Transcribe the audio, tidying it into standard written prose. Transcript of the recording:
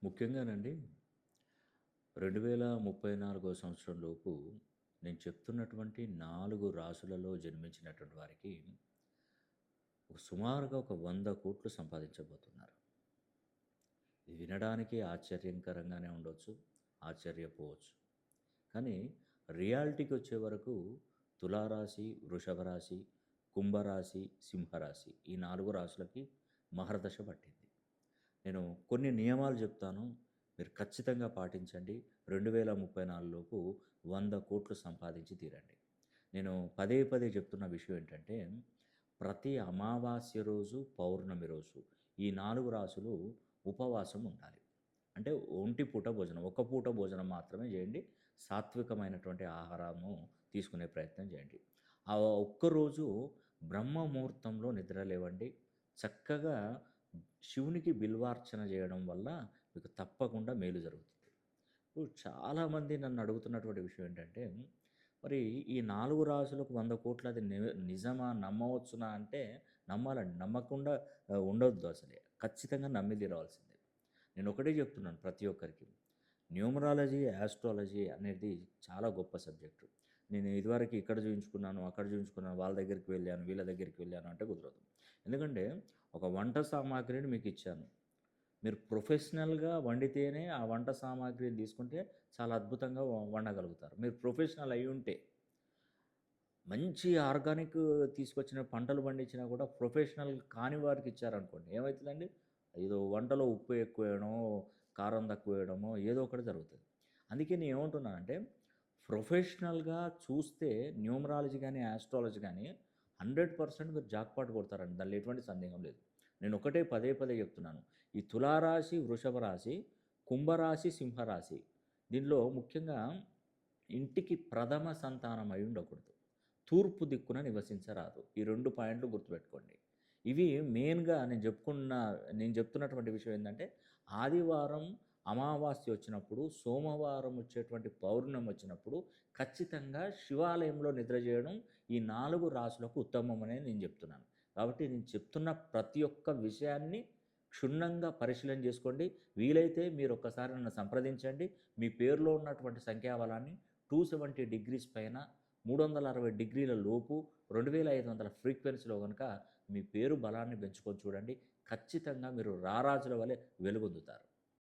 ముఖ్యంగానండి 2034 సంవత్సరంలోపు నేను చెప్తున్నటువంటి 4 రాసులలో జన్మించినటువంటి వారికి సుమారుగా ఒక 100,00,00,000 సంపాదించబోతున్నారు. ఇది వినడానికి ఆశ్చర్యకరంగానే ఉండొచ్చు, ఆశ్చర్యపోవచ్చు. కానీ రియాలిటీకొచ్చే వరకు తులారాశి, వృషభ రాశి, కుంభరాశి, సింహరాశి ఈ 4 రాశులకి మహర్దశ పట్టింది. నేను కొన్ని నియమాలు చెప్తాను. మీరు ఖచ్చితంగా పాటించండి. 2034 లోపు 100,00,00,000 సంపాదించి తీరండి. నేను పదే పదే చెప్తున్న విషయం ఏంటంటే, ప్రతి అమావాస్య రోజు, పౌర్ణమి రోజు ఈ 4 రాసులు ఉపవాసం ఉండాలి. అంటే ఒంటి పూట భోజనం. ఒక పూట భోజనం మాత్రమే చేయండి. సాత్వికమైనటువంటి ఆహారము తీసుకునే ప్రయత్నం చేయండి. ఆ ఒక్కరోజు బ్రహ్మ ముహూర్తంలో నిద్ర లేవండి. చక్కగా శివునికి బిల్వార్చన చేయడం వల్ల మీకు తప్పకుండా మేలు జరుగుతుంది. ఇప్పుడు చాలామంది నన్ను అడుగుతున్నటువంటి విషయం ఏంటంటే, మరి ఈ 4 రాసులకు 100,00,00,000 అది నిజమా? నమ్మవచ్చునా? అంటే నమ్మాలండి. నమ్మకుండా ఉండొద్దు అసలే. ఖచ్చితంగా నమ్మి తీరవలసిందే. నేను ఒకటే చెప్తున్నాను ప్రతి ఒక్కరికి. న్యూమరాలజీ, యాస్ట్రాలజీ అనేది చాలా గొప్ప సబ్జెక్టు. నేను ఇదివరకు ఇక్కడ చూయించుకున్నాను, అక్కడ చూయించుకున్నాను, వాళ్ళ దగ్గరికి వెళ్ళాను, వీళ్ళ దగ్గరికి వెళ్ళాను అంటే కుదరదు. ఎందుకంటే ఒక వంట సామాగ్రిని మీకిచ్చాను. మీరు ప్రొఫెషనల్‌గా వండితేనే ఆ వంట సామాగ్రిని తీసుకుంటే చాలా అద్భుతంగా వండగలుగుతారు. మీరు ప్రొఫెషనల్ అయ్యుంటే మంచి ఆర్గానిక్ తీసుకొచ్చిన పంటలు పండించినా కూడా ప్రొఫెషనల్ కాని వారికి ఇచ్చారనుకోండి ఏమైతదండి? ఏదో వంటలో ఉప్పు ఎక్కువేయడమో, కారం తక్కువేయడమో ఏదో ఒకటి జరుగుతది. అందుకే నేనేమంటున్నానంటే ప్రొఫెషనల్‌గా చూస్తే న్యూమరాలజీ గాని, యాస్ట్రాలజీ గాని 100% మీరు జాక్‌పాట్ కొడతారండి. దానిలో ఎటువంటి సందేహం లేదు. నేను ఒకటే పదే పదే చెప్తున్నాను. ఈ తులారాశి, వృషభ రాశి, కుంభరాశి, సింహరాశి దీనిలో ముఖ్యంగా ఇంటికి ప్రథమ సంతానం అయి ఉండకూడదు. తూర్పు దిక్కున నివసించరాదు. ఈ 2 పాయింట్లు గుర్తుపెట్టుకోండి. ఇవి మెయిన్‌గా నేను చెప్తున్నటువంటి విషయం ఏందంటే, ఆదివారం అమావాస్య వచ్చినప్పుడు, సోమవారం వచ్చేటువంటి పౌర్ణమి వచ్చినప్పుడు ఖచ్చితంగా శివాలయంలో నిద్ర చేయడం ఈ 4 రాసులకు ఉత్తమమనే నేను చెప్తున్నాను. కాబట్టి నేను చెప్తున్న ప్రతి ఒక్క విషయాన్ని క్షుణ్ణంగా పరిశీలన చేసుకోండి. వీలైతే మీరొక్కసారి నన్ను సంప్రదించండి. మీ పేరులో ఉన్నటువంటి సంఖ్యాబలాన్ని 270 డిగ్రీస్ పైన 360 డిగ్రీల లోపు 2500 ఫ్రీక్వెన్సీలో గనుక మీ పేరు బలాన్ని పెంచుకొని చూడండి. ఖచ్చితంగా మీరు రారాజుల వలె వెలుగొందుతారు.